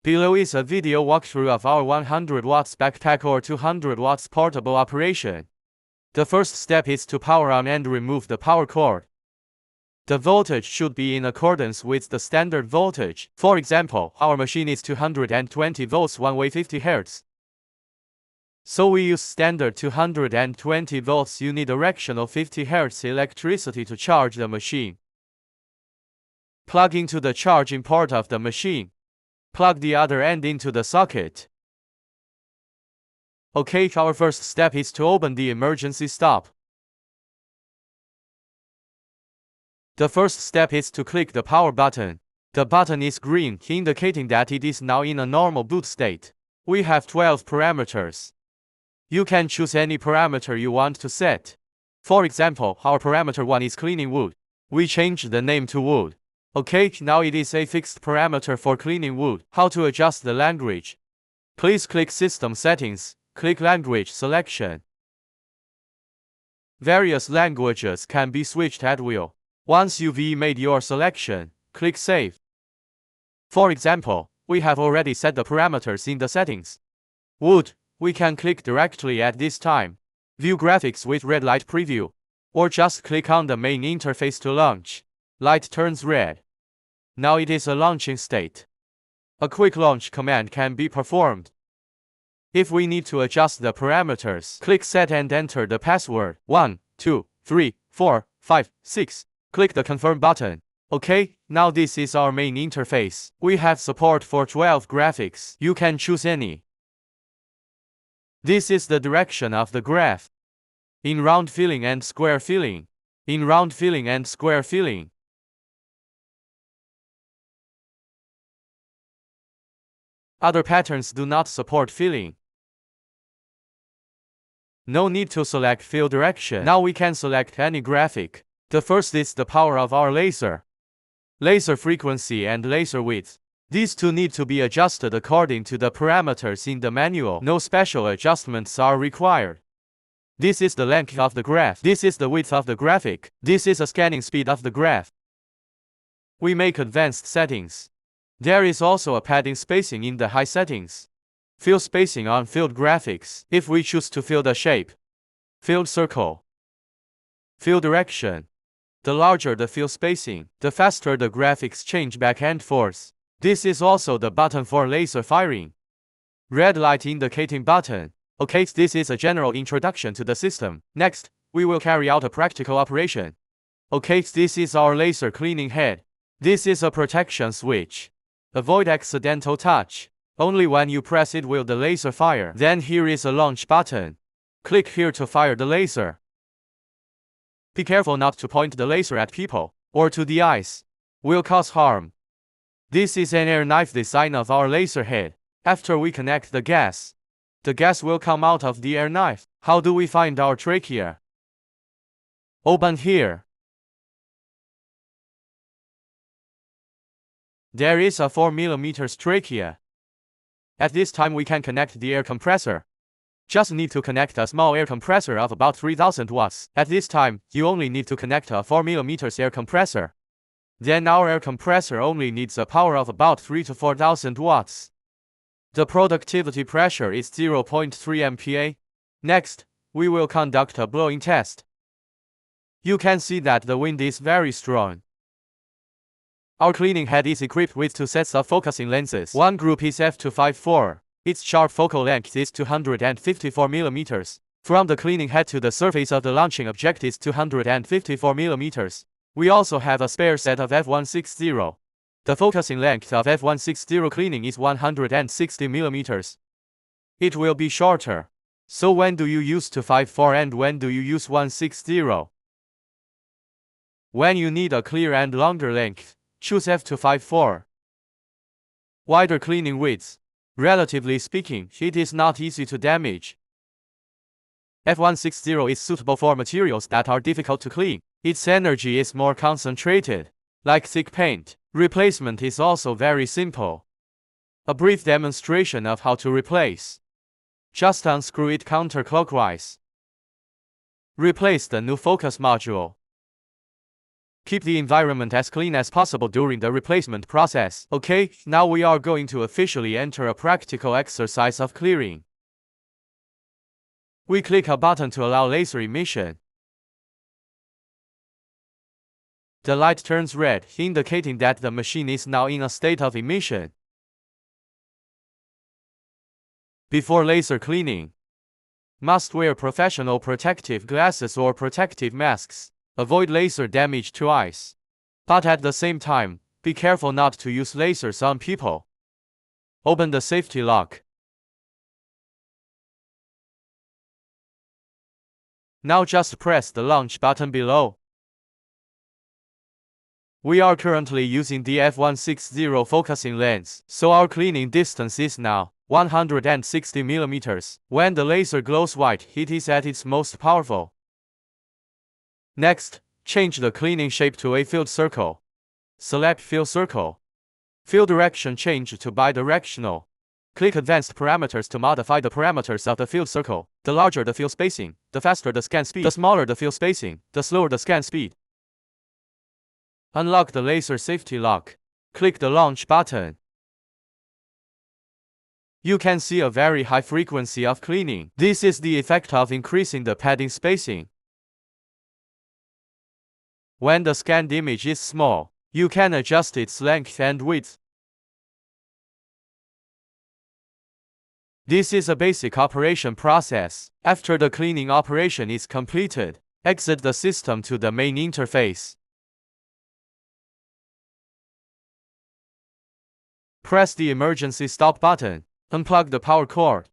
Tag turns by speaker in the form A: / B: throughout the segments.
A: Below is a video walkthrough of our 100 watts backpack or 200 watts portable operation. The first step is to power on and remove the power cord. The voltage should be in accordance with the standard voltage. For example, our machine is 220 volts one-way 50 Hz. So we use standard 220 volts unidirectional 50 Hz electricity to charge the machine. Plug into the charging port of the machine. Plug the other end into the socket. Okay, our first step is to open the emergency stop. The first step is to click the power button. The button is green, indicating that it is now in a normal boot state. We have 12 parameters. You can choose any parameter you want to set. For example, our parameter 1 is cleaning wood. We change the name to wood. Okay, now it is a fixed parameter for cleaning wood. How to adjust the language? Please click System Settings, click Language Selection. Various languages can be switched at will. Once you've made your selection, click Save. For example, we have already set the parameters in the settings. Wood, we can click directly at this time. View graphics with red light preview. Or just click on the main interface to launch. Light turns red. Now it is a launching state. A quick launch command can be performed. If we need to adjust the parameters, click Set and enter the password 1, 2, 3, 4, 5, 6. Click the Confirm button. Okay, now this is our main interface. We have support for 12 graphics. You can choose any. This is the direction of the graph. In round filling and square filling. In round filling and square filling. Other patterns do not support filling. No need to select fill direction. Now we can select any graphic. The first is the power of our laser. Laser frequency and laser width. These two need to be adjusted according to the parameters in the manual. No special adjustments are required. This is the length of the graph. This is the width of the graphic. This is a scanning speed of the graph. We make advanced settings. There is also a padding spacing in the high settings. Fill spacing on filled graphics. If we choose to fill the shape. Filled circle. Fill direction. The larger the fill spacing, the faster the graphics change back and forth. This is also the button for laser firing. Red light indicating button. Okay, this is a general introduction to the system. Next, we will carry out a practical operation. Okay, this is our laser cleaning head. This is a protection switch. Avoid accidental touch. Only when you press it will the laser fire. Then here is a launch button. Click here to fire the laser. Be careful not to point the laser at people or to the eyes. Will cause harm. This is an air knife design of our laser head. After we connect the gas will come out of the air knife. How do we find our trachea? Open here. There is a 4 mm trachea. At this time we can connect the air compressor. Just need to connect a small air compressor of about 3000 watts. At this time, you only need to connect a 4 mm air compressor. Then our air compressor only needs a power of about 3 to 4000 watts. The productivity pressure is 0.3 MPa. Next, we will conduct a blowing test. You can see that the wind is very strong. Our cleaning head is equipped with 2 sets of focusing lenses. One group is f254. Its sharp focal length is 254 mm. From the cleaning head to the surface of the launching object is 254 mm. We also have a spare set of f160. The focusing length of f160 cleaning is 160 mm. It will be shorter. So when do you use 254 and when do you use 160? When you need a clear and longer length, choose f254. Wider cleaning width. Relatively speaking, it is not easy to damage. F160 is suitable for materials that are difficult to clean. Its energy is more concentrated. Like thick paint, replacement is also very simple. A brief demonstration of how to replace. Just unscrew it counterclockwise. Replace the new focus module. Keep the environment as clean as possible during the replacement process. Okay, now we are going to officially enter a practical exercise of clearing. We click a button to allow laser emission. The light turns red, indicating that the machine is now in a state of emission. Before laser cleaning, must wear professional protective glasses or protective masks. Avoid laser damage to eyes. But at the same time, be careful not to use lasers on people. Open the safety lock. Now just press the launch button below. We are currently using the f1.60 focusing lens, so our cleaning distance is now 160 mm. When the laser glows white, it is at its most powerful. Next, change the cleaning shape to a filled circle. Select Fill Circle. Fill direction change to bidirectional. Click Advanced Parameters to modify the parameters of the filled circle. The larger the fill spacing, the faster the scan speed. The smaller the fill spacing, the slower the scan speed. Unlock the laser safety lock. Click the launch button. You can see a very high frequency of cleaning. This is the effect of increasing the padding spacing. When the scanned image is small, you can adjust its length and width. This is a basic operation process. After the cleaning operation is completed, exit the system to the main interface. Press the emergency stop button. Unplug the power cord.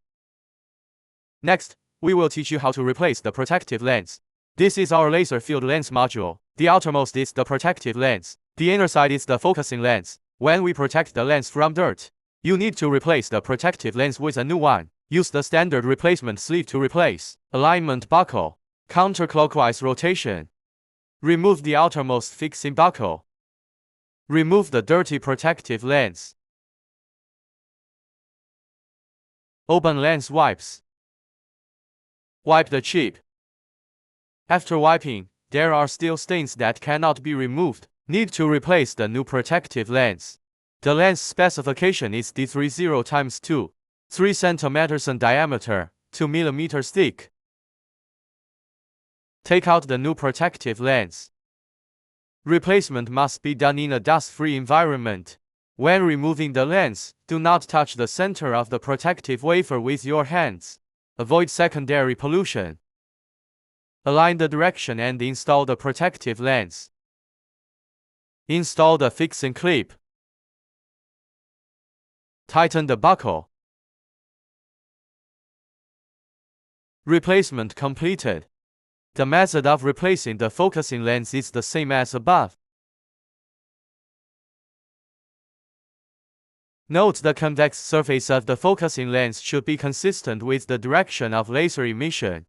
A: Next, we will teach you how to replace the protective lens. This is our laser field lens module. The outermost is the protective lens. The inner side is the focusing lens. When we protect the lens from dirt, you need to replace the protective lens with a new one. Use the standard replacement sleeve to replace. Alignment buckle. Counterclockwise rotation. Remove the outermost fixing buckle. Remove the dirty protective lens. Open lens wipes. Wipe the chip. After wiping, there are still stains that cannot be removed. Need to replace the new protective lens. The lens specification is D30x2, 3 cm in diameter, 2 mm thick. Take out the new protective lens. Replacement must be done in a dust-free environment. When removing the lens, do not touch the center of the protective wafer with your hands. Avoid secondary pollution. Align the direction and install the protective lens. Install the fixing clip. Tighten the buckle. Replacement completed. The method of replacing the focusing lens is the same as above. Note the convex surface of the focusing lens should be consistent with the direction of laser emission.